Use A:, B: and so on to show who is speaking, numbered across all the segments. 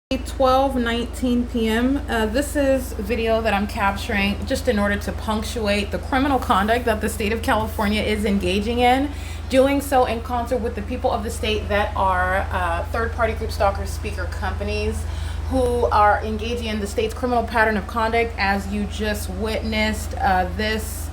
A: 12:19 p.m. This is video that I'm capturing just in order to punctuate the criminal conduct that the state of California is engaging in, doing so in concert with the people of the state that are third-party group stalkers, speaker companies who are engaging in the state's criminal pattern of conduct. As you just witnessed, this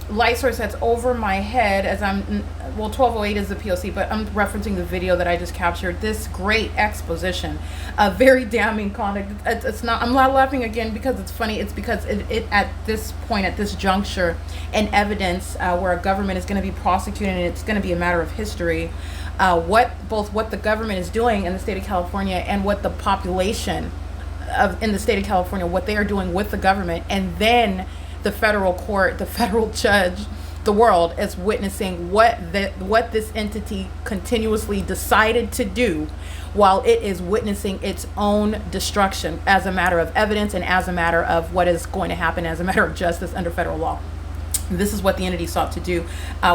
A: light source that's over my head as well, 1208 is the P.O.C, but I'm referencing the video that I just captured. This great exposition of very damning conduct. It's not, I'm not laughing again because it's funny. It's because it at this point, at this juncture, and evidence where a government is going to be prosecuted, and it's going to be a matter of history, what the government is doing in the state of California and what the population in the state of California, what they are doing with the government, and then the federal court, the federal judge, the world is witnessing what this entity continuously decided to do while it is witnessing its own destruction as a matter of evidence and as a matter of what is going to happen as a matter of justice under federal law. This is what the entity sought to do,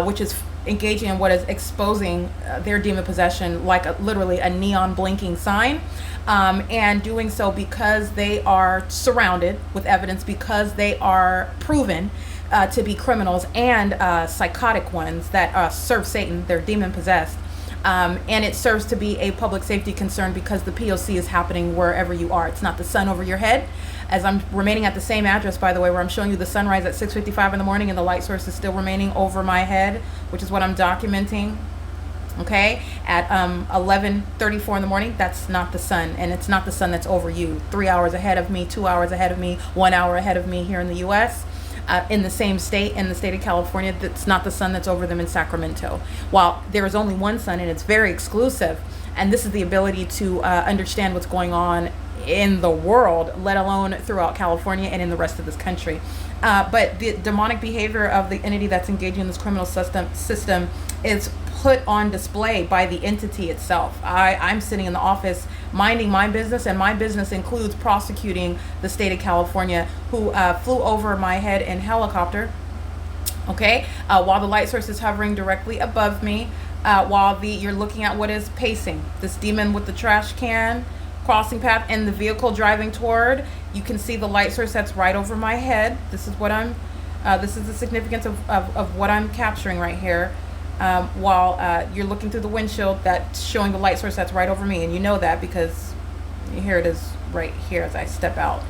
A: which is engaging in what is exposing their demon possession like literally a neon blinking sign, and doing so because they are surrounded with evidence, because they are proven to be criminals and psychotic ones that serve Satan. They're demon possessed. And it serves to be a public safety concern because the P.O.C is happening wherever you are. It's not the sun over your head. As I'm remaining at the same address, by the way, where I'm showing you the sunrise at 6:55 in the morning and the light source is still remaining over my head, which is what I'm documenting. Okay, at 11:34 in the morning, that's not the sun, and it's not the sun that's over you. 3 hours ahead of me, 2 hours ahead of me, 1 hour ahead of me here in the U.S., in the same state, in the state of California. That's not the sun that's over them in Sacramento. While there is only one sun, and it's very exclusive, and this is the ability to understand what's going on in the world, let alone throughout California and in the rest of this country. But the demonic behavior of the entity that's engaging in this criminal system is put on display by the entity itself. I'm sitting in the office minding my business, and my business includes prosecuting the state of California, who flew over my head in helicopter, okay, while the light source is hovering directly above me, while you're looking at what is pacing, this demon with the trash can crossing path and the vehicle driving toward. You can see the light source that's right over my head. This is what this is the significance of what I'm capturing right here. While you're looking through the windshield, that's showing the light source that's right over me, and you know that because here it is right here as I step out,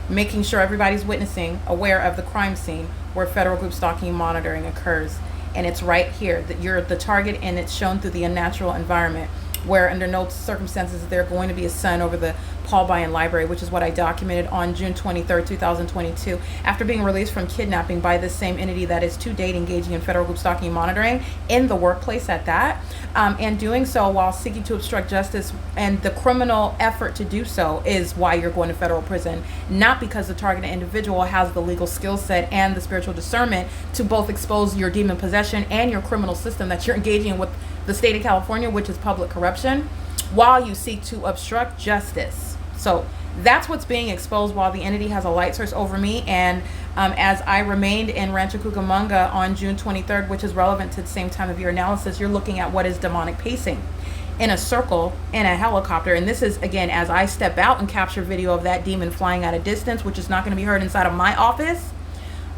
A: making sure everybody's witnessing, aware of the crime scene where federal group stalking and monitoring occurs. And it's right here that you're the target, and it's shown through the unnatural environment where under no circumstances is there going to be a sun over the Paul Bunyan Library, which is what I documented on June 23rd, 2022, after being released from kidnapping by this same entity that is to date engaging in federal group stalking and monitoring in the workplace at that, and doing so while seeking to obstruct justice. And the criminal effort to do so is why you're going to federal prison, not because the targeted individual has the legal skill set and the spiritual discernment to both expose your demon possession and your criminal system that you're engaging with the state of California, which is public corruption, while you seek to obstruct justice. So that's what's being exposed while the entity has a light source over me. And as I remained in Rancho Cucamonga on June 23rd, which is relevant to the same time of your analysis, you're looking at what is demonic pacing in a circle in a helicopter. And this is, again, as I step out and capture video of that demon flying at a distance, which is not going to be heard inside of my office.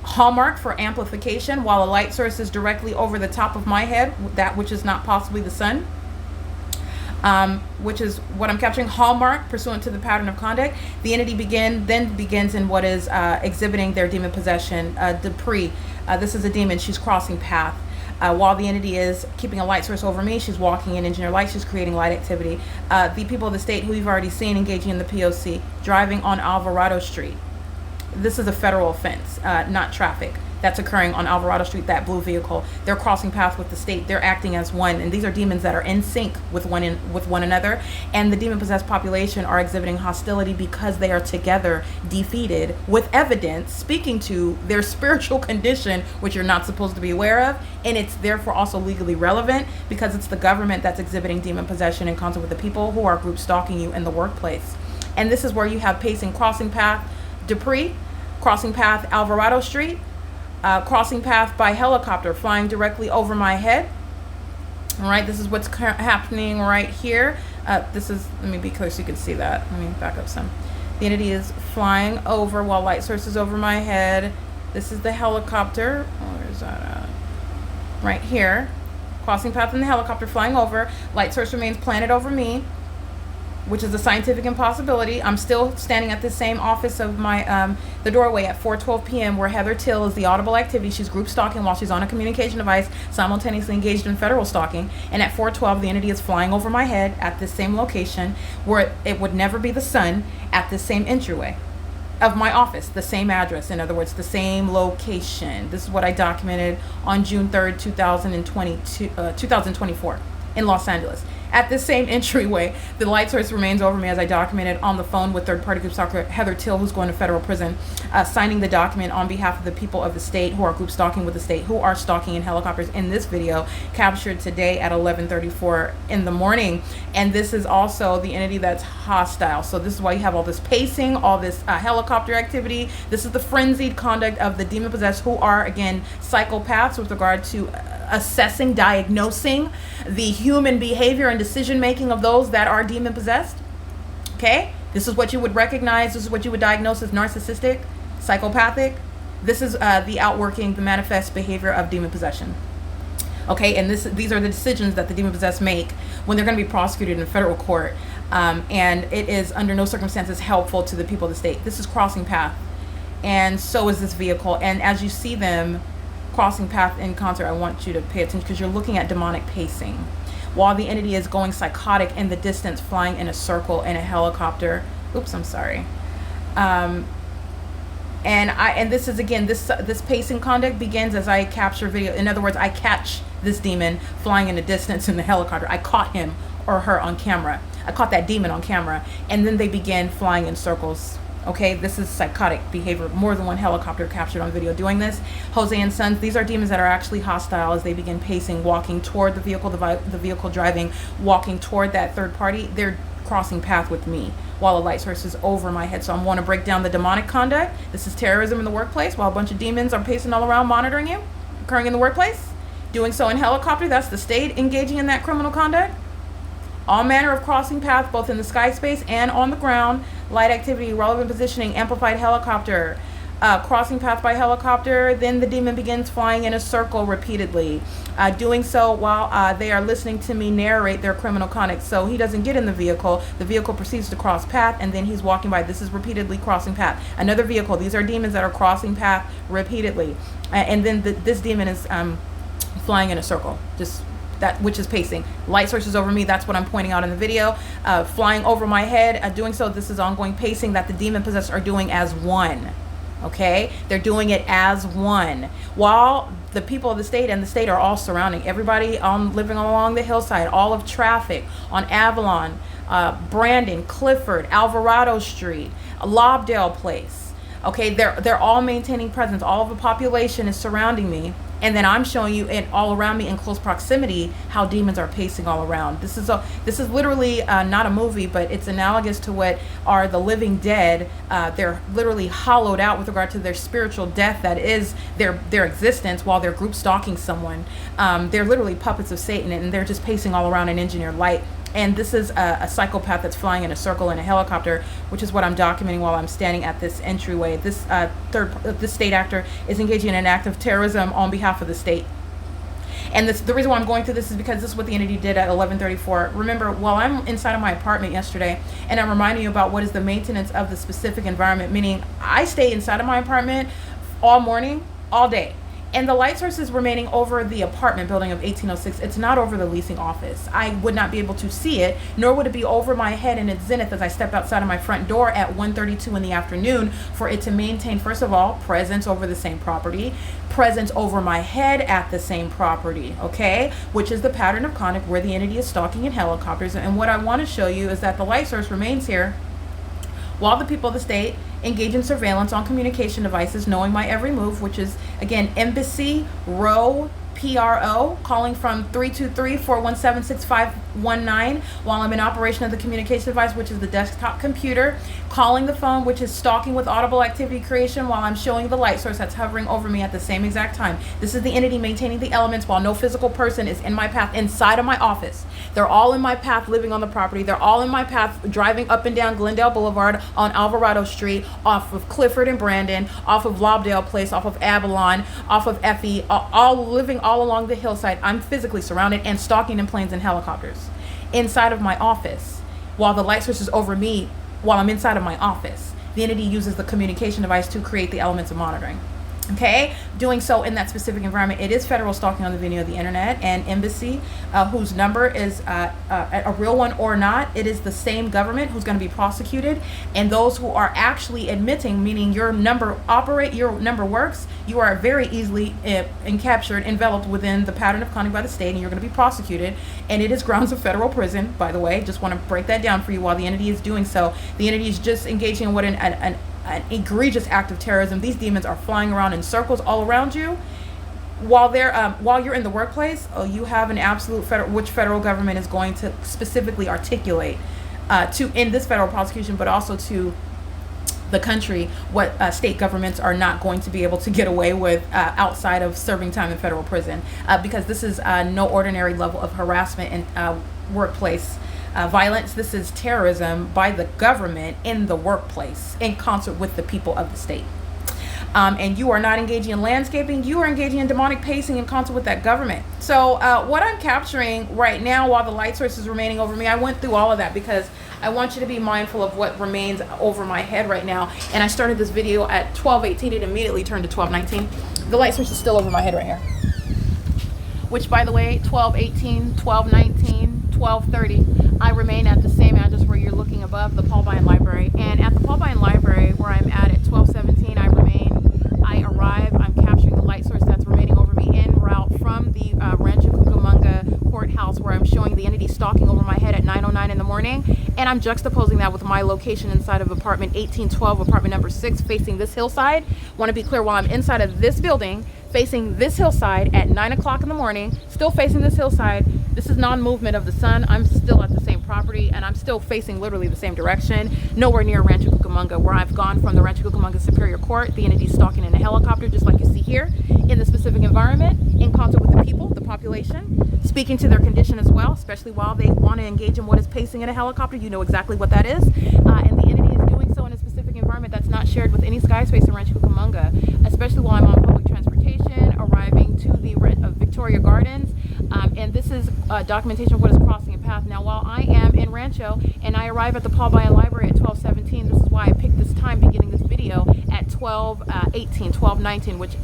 A: Hallmark for amplification while a light source is directly over the top of my head, that which is not possibly the sun, which is what I'm capturing. Hallmark pursuant to the pattern of conduct. The entity then begins in what is exhibiting their demon possession. Dupree, this is a demon. She's crossing path. While the entity is keeping a light source over me, she's walking in engineer light, she's creating light activity. The people of the state who you've already seen engaging in the P.O.C, driving on Alvarado Street. This is a federal offense, not traffic. That's occurring on Alvarado Street, that blue vehicle. They're crossing paths with the state. They're acting as one. And these are demons that are in sync with one another. And the demon-possessed population are exhibiting hostility because they are together, defeated, with evidence speaking to their spiritual condition, which you're not supposed to be aware of. And it's therefore also legally relevant because it's the government that's exhibiting demon possession in concert with the people who are group stalking you in the workplace. And this is where you have pacing, crossing path, Dupree, crossing path, Alvarado Street, crossing path by helicopter flying directly over my head. All right, this is what's happening right here. This is, let me be clear so you can see that. Let me back up some. The entity is flying over while light source is over my head. This is the helicopter. Oh, where's that at? Right here. Crossing path in the helicopter, flying over. Light source remains planted over me, which is a scientific impossibility. I'm still standing at the same office of my the doorway at 4:12 p.m. where Heather Till is the audible activity. She's group stalking while she's on a communication device, simultaneously engaged in federal stalking. And at 4:12, the entity is flying over my head at this same location where it would never be the sun, at the same entryway of my office, the same address. In other words, the same location. This is what I documented on June 3rd, 2024 in Los Angeles. At this same entryway, the light source remains over me as I documented on the phone with third-party group stalker Heather Till, who's going to federal prison, signing the document on behalf of the people of the state who are group stalking with the state, who are stalking in helicopters in this video, captured today at 11:34 in the morning. And this is also the entity that's hostile. So this is why you have all this pacing, all this helicopter activity. This is the frenzied conduct of the demon-possessed, who are, again, psychopaths with regard to assessing, diagnosing the human behavior and decision making of those that are demon possessed. Okay, this is what you would recognize. This is what you would diagnose as narcissistic, psychopathic. This is the outworking, the manifest behavior of demon possession. Okay, and these are the decisions that the demon possessed make when they're going to be prosecuted in federal court, and it is under no circumstances helpful to the people of the state. This is crossing path, and so is this vehicle. And as you see them crossing path in concert, I want you to pay attention because you're looking at demonic pacing while the entity is going psychotic in the distance, flying in a circle in a helicopter. Oops, I'm sorry. And this is, again, this pacing conduct begins as I capture video. In other words, I catch this demon flying in a distance in the helicopter. I caught him or her on camera. I caught that demon on camera, and then they began flying in circles. Okay, this is psychotic behavior. More than one helicopter captured on video doing this. Jose and Sons, these are demons that are actually hostile as they begin pacing, walking toward the vehicle, the vehicle driving, walking toward that third party. They're crossing path with me while a light source is over my head. So I want to break down the demonic conduct. This is terrorism in the workplace while a bunch of demons are pacing all around monitoring you, occurring in the workplace. Doing so in helicopter, that's the state engaging in that criminal conduct. All manner of crossing paths, both in the sky space and on the ground. Light activity, relevant positioning, amplified helicopter. Crossing path by helicopter. Then the demon begins flying in a circle repeatedly. Doing so while they are listening to me narrate their criminal conduct. So he doesn't get in the vehicle. The vehicle proceeds to cross path, and then he's walking by. This is repeatedly crossing path. Another vehicle. These are demons that are crossing path repeatedly. And then this demon is flying in a circle. Just that, which is pacing. Light sources over me, that's what I'm pointing out in the video. Flying over my head, doing so, this is ongoing pacing that the demon possessed are doing as one. Okay, they're doing it as one, while the people of the state and the state are all surrounding everybody living along the hillside, all of traffic on Avalon, Brandon, Clifford, Alvarado Street, Lobdell Place. Okay, they're all maintaining presence. All of the population is surrounding me. And then I'm showing you it all around me in close proximity how demons are pacing all around. This is literally not a movie, but it's analogous to what are the living dead. They're literally hollowed out with regard to their spiritual death that is their existence while they're group stalking someone. They're literally puppets of Satan, and they're just pacing all around in engineered light. And this is a psychopath that's flying in a circle in a helicopter, which is what I'm documenting while I'm standing at this entryway. This state actor is engaging in an act of terrorism on behalf of the state. And the reason why I'm going through this is because this is what the entity did at 11:34. Remember, while I'm inside of my apartment yesterday, and I'm reminding you about what is the maintenance of the specific environment, meaning I stay inside of my apartment all morning, all day. And the light source is remaining over the apartment building of 1806. It's not over the leasing office. I would not be able to see it, nor would it be over my head in its zenith as I step outside of my front door at 1:32 in the afternoon for it to maintain, first of all, presence over the same property, presence over my head at the same property, okay? Which is the pattern of conduct where the entity is stalking in helicopters. And what I want to show you is that the light source remains here while the people of the state engage in surveillance on communication devices, knowing my every move, which is, again, Embassy Row PRO, calling from 323-417-6519 while I'm in operation of the communication device, which is the desktop computer, calling the phone, which is stalking with audible activity creation while I'm showing the light source that's hovering over me at the same exact time. This is the entity maintaining the elements while no physical person is in my path inside of my office. They're all in my path living on the property. They're all in my path driving up and down Glendale Boulevard, on Alvarado Street, off of Clifford and Brandon, off of Lobdell Place, off of Avalon, off of Effie, all living all along the hillside. I'm physically surrounded and stalking in planes and helicopters inside of my office while the light source is over me while I'm inside of my office. The entity uses the communication device to create the elements of monitoring. Okay, doing so in that specific environment. It is federal stalking on the video of the internet and embassy, whose number is a real one or not. It is the same government who's going to be prosecuted, and those who are actually admitting, meaning your number works, you are very easily enveloped within the pattern of conduct by the state, and you're going to be prosecuted. And it is grounds of federal prison, by the way. Just want to break that down for you. While the entity is doing so, the entity is just engaging in what an egregious act of terrorism. These demons are flying around in circles all around you while you're in the workplace. You have an absolute which federal government is going to specifically articulate to in this federal prosecution, but also to the country, what state governments are not going to be able to get away with outside of serving time in federal prison, because this is no ordinary level of harassment and workplace violence. This is terrorism by the government in the workplace in concert with the people of the state. And you are not engaging in landscaping. You are engaging in demonic pacing in concert with that government. So what I'm capturing right now while the light source is remaining over me, I went through all of that because I want you to be mindful of what remains over my head right now. And I started this video at 12:18. It immediately turned to 12:19. The light source is still over my head right here. Which, by the way, 12:18, 12:19, 12:30, I remain at the same address where you're looking above, the Paul Bryan Library. And at the Paul Bryan Library, where I'm at 12:17, I arrive, I'm capturing the light source that's remaining over me en route from the Rancho Cucamonga courthouse, where I'm showing the entity stalking over my head at 9:09 in the morning. And I'm juxtaposing that with my location inside of apartment 1812, apartment number 6, facing this hillside. Want to be clear, while I'm inside of this building, facing this hillside at 9 o'clock in the morning, still facing this hillside. This is non-movement of the sun. I'm still at the same property, and I'm still facing literally the same direction, nowhere near Rancho Cucamonga, where I've gone from the Rancho Cucamonga Superior Court. The entity stalking in a helicopter, just like you see here, in the specific environment, in concert with the people, the population, speaking to their condition as well, especially while they want to engage in what is pacing in a helicopter. You know exactly what that is. And the entity is doing so in a specific environment that's not shared with any sky space in Rancho Cucamonga, especially while I'm on public transportation, arriving to the Victoria Gardens. And this is documentation of what is crossing a path. Now, while I am in Rancho and I arrive at the Paul Bryan Library at 12:17, this is why I picked this time beginning this video at 12:18, 12:19, which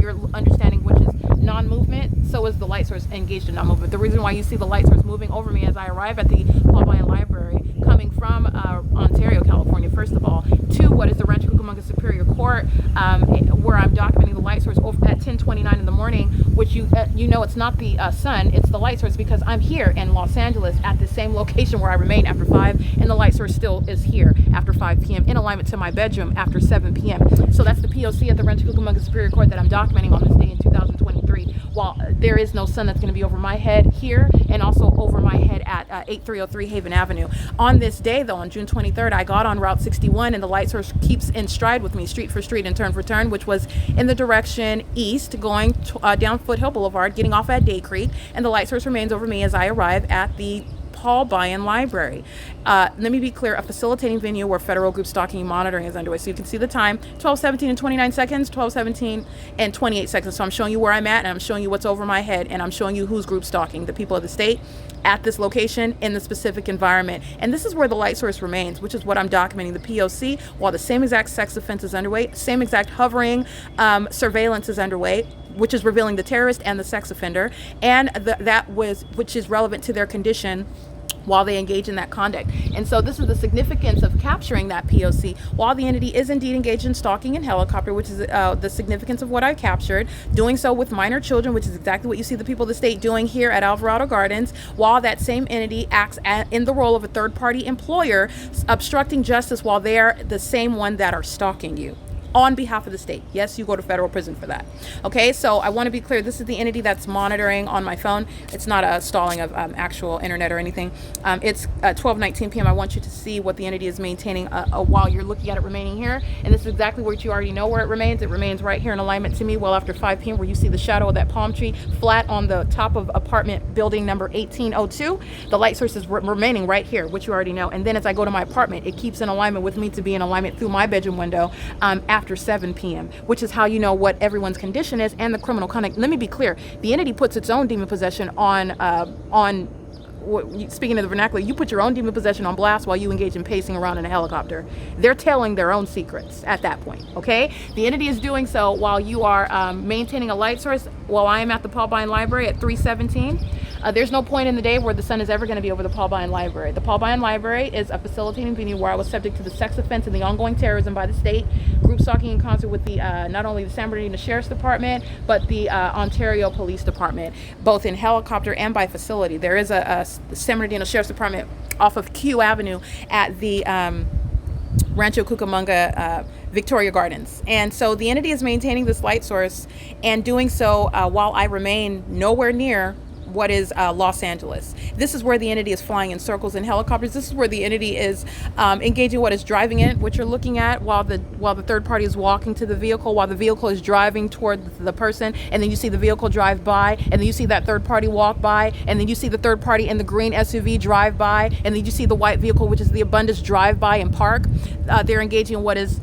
A: you're understanding, which is non-movement. So is the light source engaged in non-movement. The reason why you see the light source moving over me as I arrive at the Paul Bryan Library, coming from Ontario, California, first of all, to what is the Rancho Cucamonga Superior Court, where I'm documenting the light source over at 10:29 in the morning, which you know it's not the sun, it's the light source, because I'm here in Los Angeles at the same location where I remain after 5, and the light source still is here after 5 p.m. in alignment to my bedroom after 7 p.m. So that's the P.O.C. at the Rancho Cucamonga Superior Court that I'm documenting on this day in 2023. While there is no sun that's going to be over my head here and also over my head at 8303 Haven Avenue. On this day, though, on June 23rd, I got on Route 61, and the light source keeps in stride with me, street for street and turn for turn, which was in the direction east, going down Foothill Boulevard, getting off at Day Creek, and the light source remains over me as I arrive at the Paul Bryan Library. Let me be clear, a facilitating venue where federal group stalking and monitoring is underway. So you can see the time, 12:17 and 29 seconds, 12:17 and 28 seconds. So I'm showing you where I'm at, and I'm showing you what's over my head, and I'm showing you who's group stalking, the people of the state at this location in the specific environment. And this is where the light source remains, which is what I'm documenting, the P.O.C., while the same exact sex offense is underway, same exact hovering surveillance is underway, which is revealing the terrorist and the sex offender, and which is relevant to their condition while they engage in that conduct. And so this is the significance of capturing that P.O.C. while the entity is indeed engaged in stalking in helicopter, which is the significance of what I captured, doing so with minor children, which is exactly what you see the people of the state doing here at Alvarado Gardens, while that same entity acts in the role of a third-party employer, obstructing justice while they're the same one that are stalking you. on behalf of the state. Yes, you go to federal prison for that. Okay, so I want to be clear. This is the entity that's monitoring on my phone. It's not a stalling of actual internet or anything. It's 12:19 p.m. I want you to see what the entity is maintaining while you're looking at it remaining here. And this is exactly what you already know where it remains. It remains right here in alignment to me well after 5 p.m. where you see the shadow of that palm tree flat on the top of apartment building number 1802. The light source is remaining right here, which you already know. And then as I go to my apartment, it keeps in alignment with me to be in alignment through my bedroom window after 7 p.m., which is how you know what everyone's condition is and the criminal conduct. Let me be clear. The entity puts its own demon possession on speaking of the vernacular, you put your own demon possession on blast while you engage in pacing around in a helicopter. They're telling their own secrets at that point, okay? The entity is doing so while you are maintaining a light source while I am at the Paul Bine Library at 317. There's no point in the day where the sun is ever going to be over the Paul Bine Library. The Paul Bine Library is a facilitating venue where I was subject to the sex offense and the ongoing terrorism by the state, group stalking in concert with the not only the San Bernardino Sheriff's Department, but the Ontario Police Department, both in helicopter and by facility. There is a San Bernardino Sheriff's Department off of Q Avenue at the Rancho Cucamonga Victoria Gardens. And so the entity is maintaining this light source and doing so while I remain nowhere near what is Los Angeles. This is where the entity is flying in circles in helicopters. This is where the entity is engaging what is driving it, what you're looking at while the third party is walking to the vehicle, while the vehicle is driving toward the person, and then you see the vehicle drive by, and then you see that third party walk by, and then you see the third party in the green SUV drive by, and then you see the white vehicle, which is the Abundance, drive by and park. They're engaging in what is,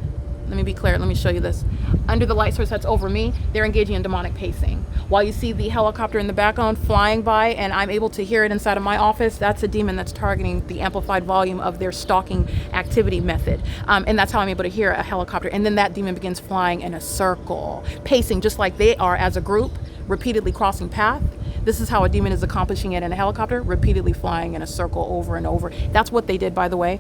A: let me be clear, let me show you this. Under the light source that's over me, they're engaging in demonic pacing. While you see the helicopter in the background flying by and I'm able to hear it inside of my office, that's a demon that's targeting the amplified volume of their stalking activity method. And that's how I'm able to hear a helicopter. And then that demon begins flying in a circle, pacing just like they are as a group, repeatedly crossing path. This is how a demon is accomplishing it in a helicopter, repeatedly flying in a circle over and over. That's what they did, by the way,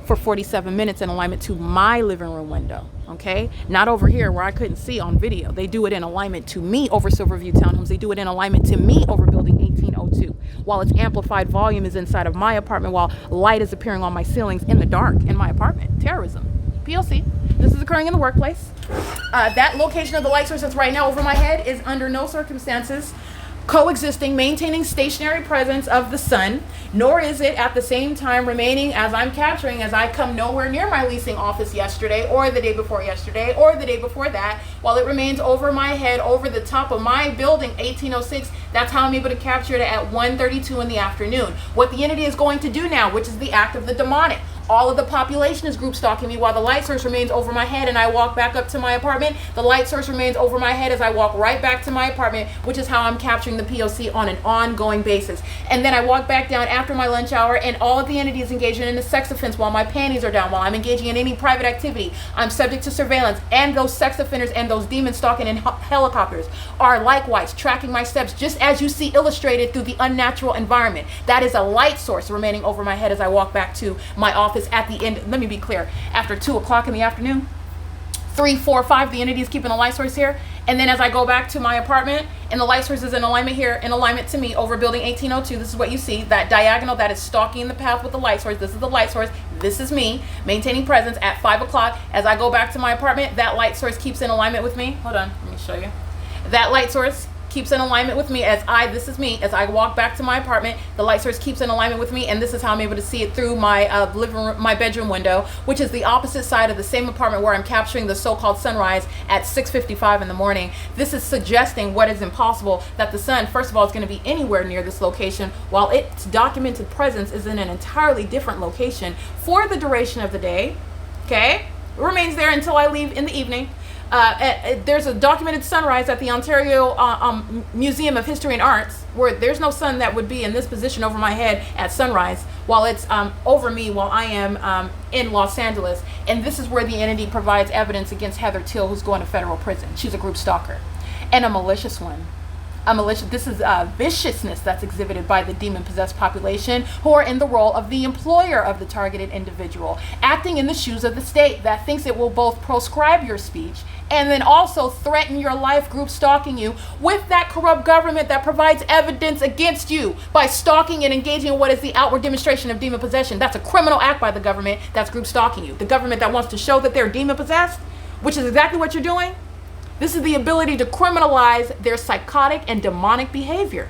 A: for 47 minutes in alignment to my living room window, okay? Not over here where I couldn't see on video. They do it in alignment to me over Silverview Townhomes. They do it in alignment to me over building 1802, while its amplified volume is inside of my apartment, while light is appearing on my ceilings in the dark in my apartment. Terrorism. P.O.C. This is occurring in the workplace. That location of the light source that's right now over my head is under no circumstances coexisting, maintaining stationary presence of the sun, nor is it at the same time remaining as I'm capturing as I come nowhere near my leasing office yesterday or the day before yesterday or the day before that, while it remains over my head, over the top of my building, 1806. That's how I'm able to capture it at 1:32 in the afternoon. What the entity is going to do now, which is the act of the demonic. All of the population is group stalking me while the light source remains over my head and I walk back up to my apartment. The light source remains over my head as I walk right back to my apartment, which is how I'm capturing the P.O.C. on an ongoing basis. And then I walk back down after my lunch hour and all of the entities engaging in a sex offense while my panties are down, while I'm engaging in any private activity. I'm subject to surveillance, and those sex offenders and those demons stalking in helicopters are likewise tracking my steps, just as you see illustrated through the unnatural environment. That is a light source remaining over my head as I walk back to my office at the end. Let me be clear, after 2 o'clock in the afternoon, 3, 4, 5, the entity is keeping a light source here. And then as I go back to my apartment and the light source is in alignment here, in alignment to me over building 1802, this is what you see, that diagonal that is stalking the path with the light source. This is the light source. This is me maintaining presence at 5 o'clock. As I go back to my apartment, that light source keeps in alignment with me. Hold on, let me show you. That light source keeps in alignment with me as this is me, as I walk back to my apartment, the light source keeps in alignment with me, and this is how I'm able to see it through my living room, my bedroom window, which is the opposite side of the same apartment where I'm capturing the so-called sunrise at 6:55 in the morning. This is suggesting what is impossible, that the sun, first of all, is going to be anywhere near this location, while its documented presence is in an entirely different location for the duration of the day, okay? It remains there until I leave in the evening. There's a documented sunrise at the Ontario Museum of History and Arts where there's no sun that would be in this position over my head at sunrise while it's over me while I am in Los Angeles. And this is where the entity provides evidence against Heather Till, who's going to federal prison. She's a group stalker and a malicious one. This is viciousness that's exhibited by the demon-possessed population who are in the role of the employer of the targeted individual, acting in the shoes of the state that thinks it will both proscribe your speech and then also threaten your life, group stalking you with that corrupt government that provides evidence against you by stalking and engaging in what is the outward demonstration of demon possession. That's a criminal act by the government that's group stalking you. The government that wants to show that they're demon possessed which is exactly what you're doing. This is the ability to criminalize their psychotic and demonic behavior.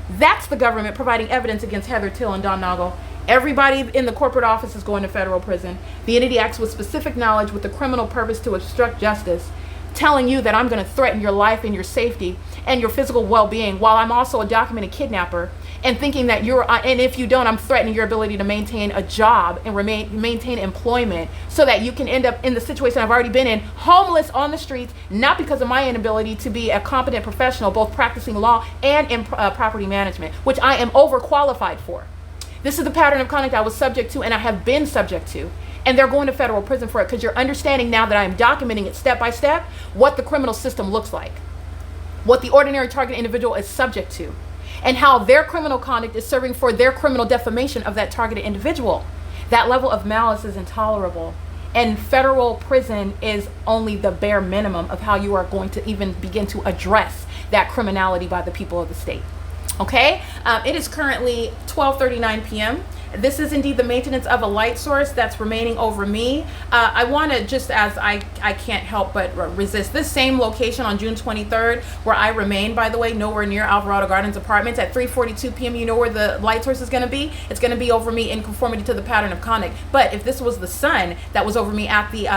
A: That's the government providing evidence against Heather Till and Don Noggle. Everybody in the corporate office is going to federal prison. The entity acts with specific knowledge with the criminal purpose to obstruct justice, telling you that I'm going to threaten your life and your safety and your physical well-being, while I'm also a documented kidnapper, and thinking that and if you don't, I'm threatening your ability to maintain a job and maintain employment, so that you can end up in the situation I've already been in, homeless on the streets, not because of my inability to be a competent professional, both practicing law and in property management, which I am overqualified for. This is the pattern of conduct I was subject to and I have been subject to. And they're going to federal prison for it, because you're understanding now that I am documenting it step by step, what the criminal system looks like, what the ordinary target individual is subject to, and how their criminal conduct is serving for their criminal defamation of that targeted individual. That level of malice is intolerable. And federal prison is only the bare minimum of how you are going to even begin to address that criminality by the people of the state. Okay, it is currently 12:39 p.m. This is indeed the maintenance of a light source that's remaining over me. I want to, just as I can't help but resist, this same location on June 23rd, where I remain, by the way, nowhere near Alvarado Gardens Apartments, at 3:42 p.m. You know where the light source is going to be? It's going to be over me in conformity to the pattern of conduct. But if this was the sun that was over me at the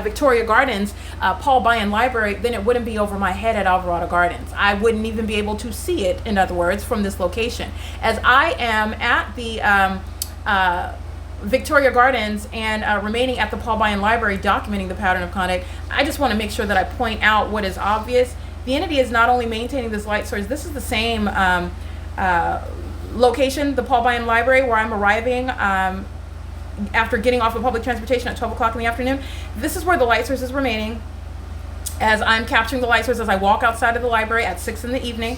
A: Victoria Gardens Paul Bunyan Library, then it wouldn't be over my head at Alvarado Gardens. I wouldn't even be able to see it, in other words, from this location. As I am at the Victoria Gardens and remaining at the Paul Bunyan Library documenting the pattern of conduct, I just want to make sure that I point out what is obvious. The entity is not only maintaining this light source, this is the same location, the Paul Bunyan Library, where I'm arriving after getting off of public transportation at 12 o'clock in the afternoon. This is where the light source is remaining, as I'm capturing the light source as I walk outside of the library at 6 in the evening.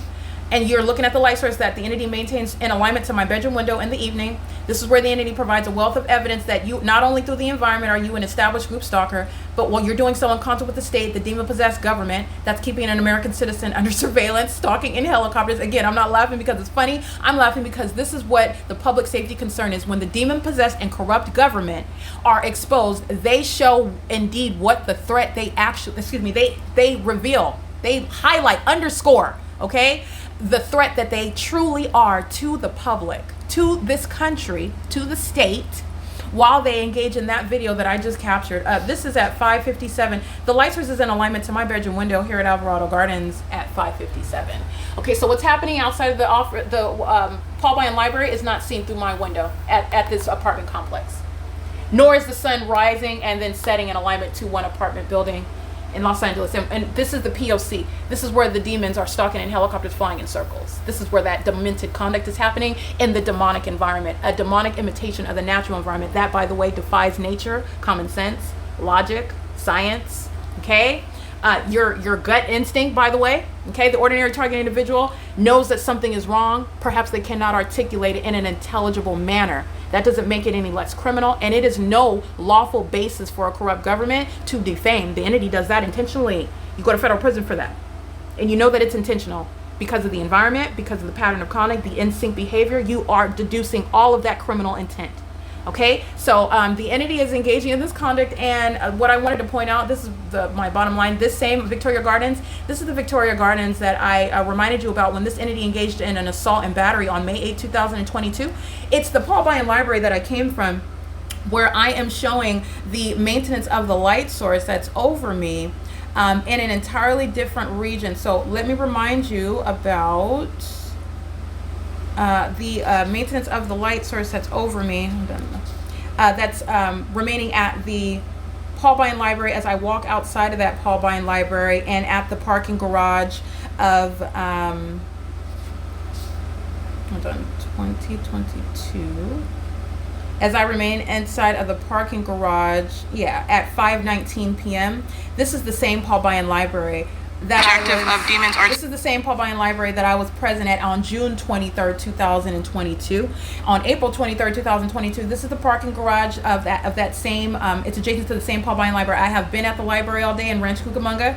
A: And you're looking at the light source that the entity maintains in alignment to my bedroom window in the evening. This is where the entity provides a wealth of evidence that you, not only through the environment are you an established group stalker, but while you're doing so in concert with the state, the demon-possessed government that's keeping an American citizen under surveillance, stalking in helicopters. Again, I'm not laughing because it's funny. I'm laughing because this is what the public safety concern is. When the demon-possessed and corrupt government are exposed, they show indeed what the threat they they reveal, they highlight, underscore, okay? The threat that they truly are to the public, to this country, to the state, while they engage in that video that I just captured. This is at 5:57. The light source is in alignment to my bedroom window here at Alvarado Gardens at 5:57. Okay, so what's happening outside of the Paul Bunyan Library is not seen through my window at this apartment complex. Nor is the sun rising and then setting in alignment to one apartment building in Los Angeles. And this is the P.O.C. This is where the demons are stalking in helicopters flying in circles. This is where that demented conduct is happening in the demonic environment, a demonic imitation of the natural environment. That, by the way, defies nature, common sense, logic, science, okay? Your gut instinct, by the way, okay? The ordinary target individual knows that something is wrong. Perhaps they cannot articulate it in an intelligible manner. That doesn't make it any less criminal, and it is no lawful basis for a corrupt government to defame. The entity does that intentionally. You go to federal prison for that. And you know that it's intentional because of the environment, because of the pattern of conduct, the in-sync behavior. You are deducing all of that criminal intent. Okay, so the entity is engaging in this conduct, and what I wanted to point out, this is my bottom line, this same Victoria Gardens, this is the Victoria Gardens that I reminded you about when this entity engaged in an assault and battery on May 8, 2022. It's the Paul Bunyan Library that I came from, where I am showing the maintenance of the light source that's over me in an entirely different region. So let me remind you about the maintenance of the light source that's over me. That's remaining at the Paul Bunyan Library as I walk outside of that Paul Bunyan Library and at the parking garage of 2022. As I remain inside of the parking garage, at 5:19 p.m. This is the same Paul Bunyan Library this is the same Paul Bunyan Library that I was present at on June 23rd, 2022. On April 23rd, 2022, this is the parking garage of that same, it's adjacent to the same Paul Bunyan Library. I have been at the library all day in Rancho Cucamonga.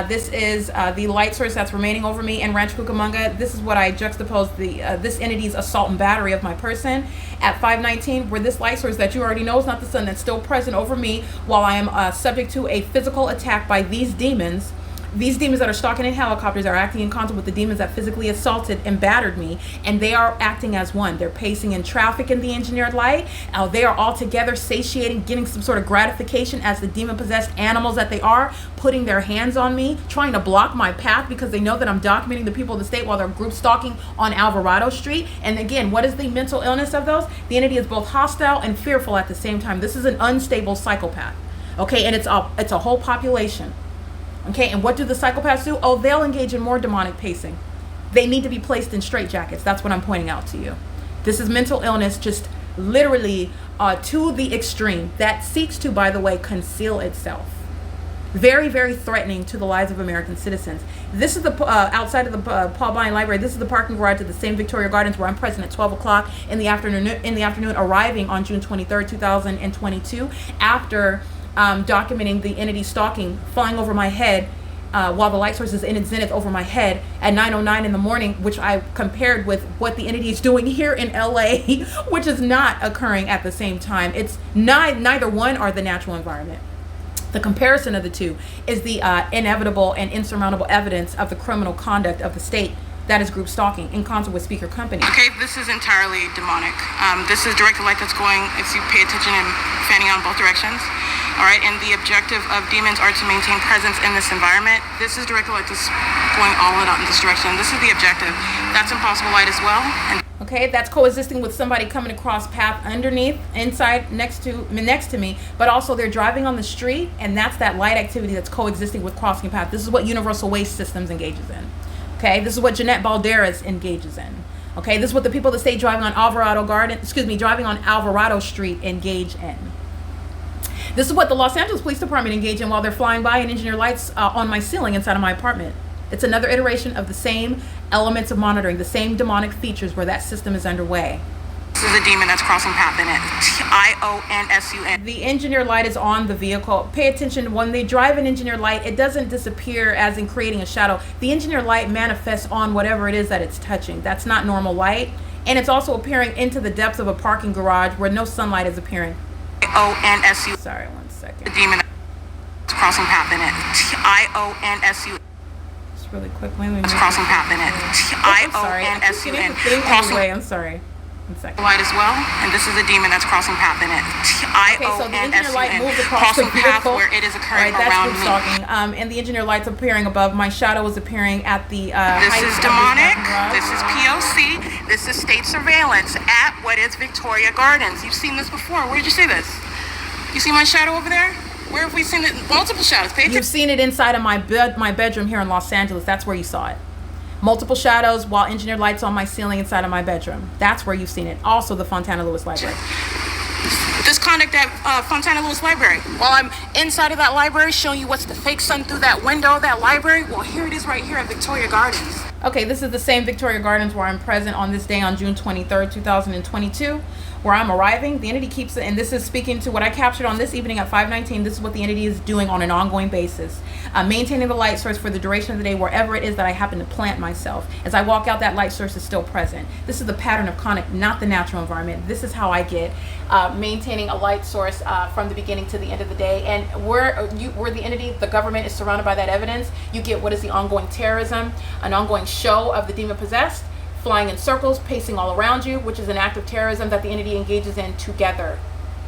A: This is the light source that's remaining over me in Rancho Cucamonga. This is what I juxtapose this entity's assault and battery of my person at 519, where this light source that you already know is not the sun that's still present over me while I am subject to a physical attack by these demons. These demons that are stalking in helicopters are acting in concert with the demons that physically assaulted and battered me, and they are acting as one. They're pacing in traffic in the engineered light. They are all together satiating, getting some sort of gratification as the demon-possessed animals that they are, putting their hands on me, trying to block my path because they know that I'm documenting the people of the state while they're group stalking on Alvarado Street. And again, what is the mental illness of those? The entity is both hostile and fearful at the same time. This is an unstable psychopath, okay? And it's a whole population. Okay, and what do the psychopaths do? Oh, they'll engage in more demonic pacing. They need to be placed in straitjackets. That's what I'm pointing out to you. This is mental illness, just literally to the extreme, that seeks to, by the way, conceal itself. Very, very threatening to the lives of American citizens. This is the outside of the Paul Bunyan Library. This is the parking garage at the same Victoria Gardens where I'm present at 12 o'clock in the afternoon, arriving on June 23rd, 2022, after documenting the entity stalking, flying over my head while the light source is in its zenith over my head at 9:09 in the morning, which I compared with what the entity is doing here in LA, which is not occurring at the same time. It's neither one are the natural environment. The comparison of the two is the inevitable and insurmountable evidence of the criminal conduct of the state that is group stalking in concert with speaker company.
B: Okay, this is entirely demonic. This is directed light that's going, if you pay attention, and fanning out in both directions. All right, and the objective of demons are to maintain presence in this environment. This is directed light that's going all out in this direction. This is the objective. That's impossible light as well. And
A: okay, that's coexisting with somebody coming across path underneath, inside, next to me, but also they're driving on the street, and that's that light activity that's coexisting with crossing path. This is what Universal Waste Systems engages in. Okay, this is what Jeanette Balderas engages in. Okay, this is what the people that stay driving on driving on Alvarado Street engage in. This is what the Los Angeles Police Department engage in while they're flying by and engineer lights on my ceiling inside of my apartment. It's another iteration of the same elements of monitoring, the same demonic features where that system is underway.
B: this is a demon that's crossing path in it. T-I-O-N-S-U-N.
A: The engineer light is on the vehicle. Pay attention, when they drive an engineer light, it doesn't disappear as in creating a shadow. The engineer light manifests on whatever it is that it's touching. That's not normal light. And it's also appearing into the depths of a parking garage where no sunlight is appearing.
B: O-N-S-U.
A: Sorry, 1 second.
B: The demon that's crossing path in it. T-I-O-N-S-U.
A: Just really quick. Let me
B: It's crossing path in it. T-I-O-N-S-U-N.
A: Anyway, I'm sorry. 1 second.
B: Light as well, and this is a demon that's crossing path in it.
A: Okay, so the engineer light moves across the
B: path
A: vehicle.
B: where it is occurring
A: Right,
B: around
A: that's
B: me.
A: talking. And the engineer light's appearing above. My shadow is appearing at the
B: This
A: height
B: is
A: of
B: demonic.
A: parking garage.
B: This is P.O.C. This is state surveillance at what is Victoria Gardens. You've seen this before. Where did you see this? You see my shadow over there? Where have we seen it? Multiple shadows. Pay attention.
A: You've seen it inside of my bedroom here in Los Angeles. That's where you saw it. Multiple shadows while engineered lights on my ceiling inside of my bedroom. That's where you've seen it. Also the Fontana Lewis Library.
B: This conduct at Fontana Lewis Library. While I'm inside of that library showing you what's the fake sun through that window of that library, well, here it is right here at Victoria Gardens.
A: Okay, this is the same Victoria Gardens where I'm present on this day on June 23rd, 2022, where I'm arriving. The entity keeps it, and this is speaking to what I captured on this evening at 5:19. This is what the entity is doing on an ongoing basis. Maintaining the light source for the duration of the day wherever it is that I happen to plant myself. As I walk out, that light source is still present. This is the pattern of conduct, not the natural environment. This is how I get maintaining a light source from the beginning to the end of the day. And where the entity, the government, is surrounded by that evidence, you get what is the ongoing terrorism, an ongoing show of the demon possessed, flying in circles, pacing all around you, which is an act of terrorism that the entity engages in together.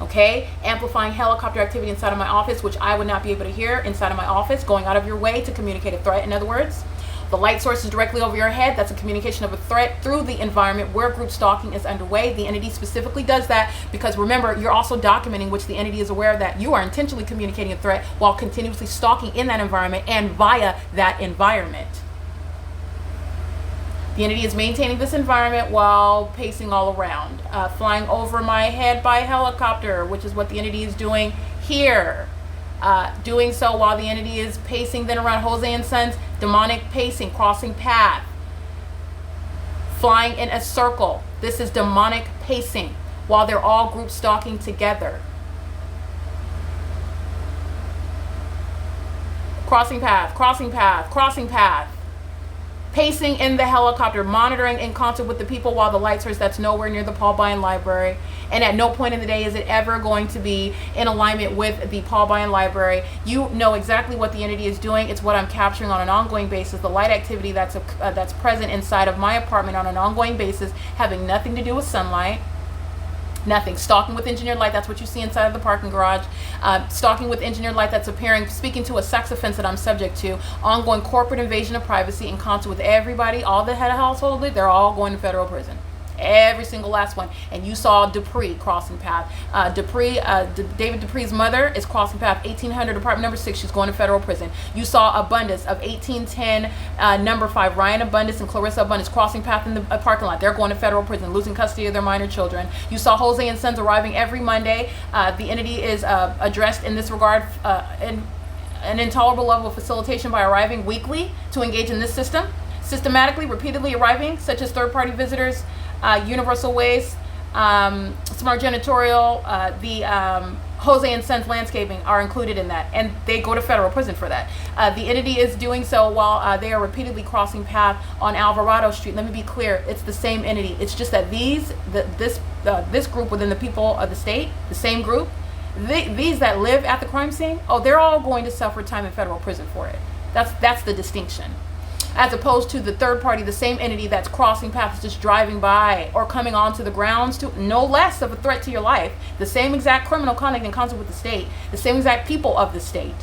A: Okay, amplifying helicopter activity inside of my office, which I would not be able to hear inside of my office, going out of your way to communicate a threat. In other words, the light source is directly over your head. That's a communication of a threat through the environment where group stalking is underway. The entity specifically does that because, remember, you're also documenting, which the entity is aware of, that you are intentionally communicating a threat while continuously stalking in that environment and via that environment. The entity is maintaining this environment while pacing all around, flying over my head by helicopter, which is what the entity is doing here. Doing so while the entity is pacing then around Jose and Sons, demonic pacing, crossing path, flying in a circle. This is demonic pacing while they're all group stalking together. crossing path, crossing path, crossing path. Pacing in the helicopter, monitoring in concert with the people while the lights are, that's nowhere near the Paul Bryan Library. And at no point in the day is it ever going to be in alignment with the Paul Bryan Library. You know exactly what the entity is doing. It's what I'm capturing on an ongoing basis. The light activity that's present inside of my apartment on an ongoing basis, having nothing to do with sunlight. Nothing. Stalking with engineered light, that's what you see inside of the parking garage. Stalking with engineered light that's appearing, speaking to a sex offense that I'm subject to. Ongoing corporate invasion of privacy in concert with everybody, all the head of household, they're all going to federal prison. Every single last one. And you saw Dupree crossing path. David Dupree's mother is crossing path 1800 apartment number 6. She's going to federal prison. You saw Abundance of 1810 number 5. Ryan Abundance and Clarissa Abundance crossing path in the parking lot. They're going to federal prison, losing custody of their minor children. You saw Jose and Sons arriving every Monday. The entity is addressed in this regard in an intolerable level of facilitation by arriving weekly to engage in this system. Systematically, repeatedly arriving, such as third-party visitors, Universal Waste, Smart Janitorial, the Jose and Sons Landscaping are included in that, and they go to federal prison for that. The entity is doing so while they are repeatedly crossing path on Alvarado Street. Let me be clear, it's the same entity. It's just that this group within the people of the state, the same group, these that live at the crime scene, they're all going to suffer time in federal prison for it. That's the distinction. As opposed to the third party, the same entity that's crossing paths, just driving by or coming onto the grounds, to no less of a threat to your life. The same exact criminal conduct in concert with the state, the same exact people of the state.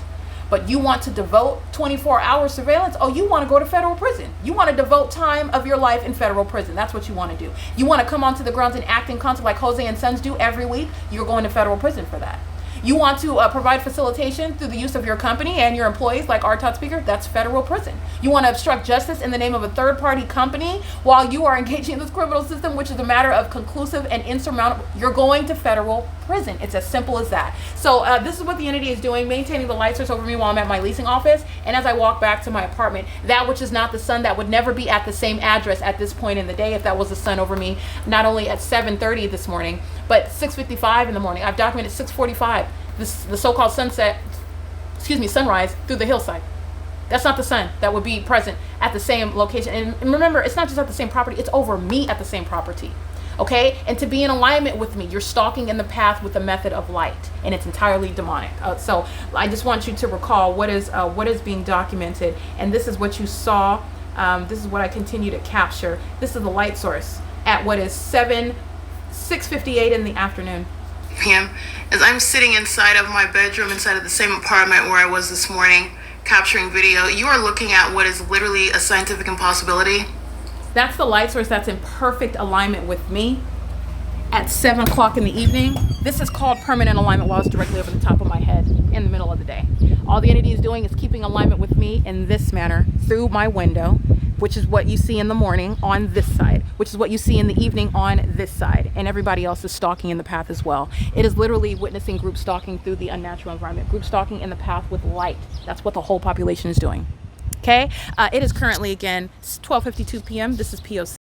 A: But you want to devote 24-hour surveillance? You want to go to federal prison. You want to devote time of your life in federal prison. That's what you want to do. You want to come onto the grounds and act in concert like Jose and Sons do every week? You're going to federal prison for that. You want to provide facilitation through the use of your company and your employees like our top speaker? That's federal prison. You want to obstruct justice in the name of a third-party company while you are engaging in this criminal system, which is a matter of conclusive and insurmountable. You're going to federal prison. It's as simple as that. So this is what the entity is doing, maintaining the light source over me while I'm at my leasing office. And as I walk back to my apartment, that which is not the sun, that would never be at the same address at this point in the day if that was the sun over me, not only at 7:30 this morning, but 6:55 in the morning. I've documented 6:45. The so-called sunrise through the hillside. That's not the sun that would be present at the same location. And remember, it's not just at the same property, it's over me at the same property. Okay? And to be in alignment with me, you're stalking in the path with the method of light, and it's entirely demonic. So I just want you to recall what is being documented, and this is what you saw. This is what I continue to capture. This is the light source at what is 6:58 in the afternoon.
B: p.m. as I'm sitting inside of my bedroom, inside of the same apartment where I was this morning, capturing video. You are looking at what is literally a scientific impossibility.
A: That's the light source that's in perfect alignment with me at 7 o'clock in the evening. This is called permanent alignment while it's directly over the top of my head in the middle of the day. All the entity is doing is keeping alignment with me in this manner through my window, which is what you see in the morning on this side, which is what you see in the evening on this side, and everybody else is stalking in the path as well. It is literally witnessing group stalking through the unnatural environment, group stalking in the path with light. That's what the whole population is doing. Okay? It is currently, again, 12:52 p.m. This is P.O.C.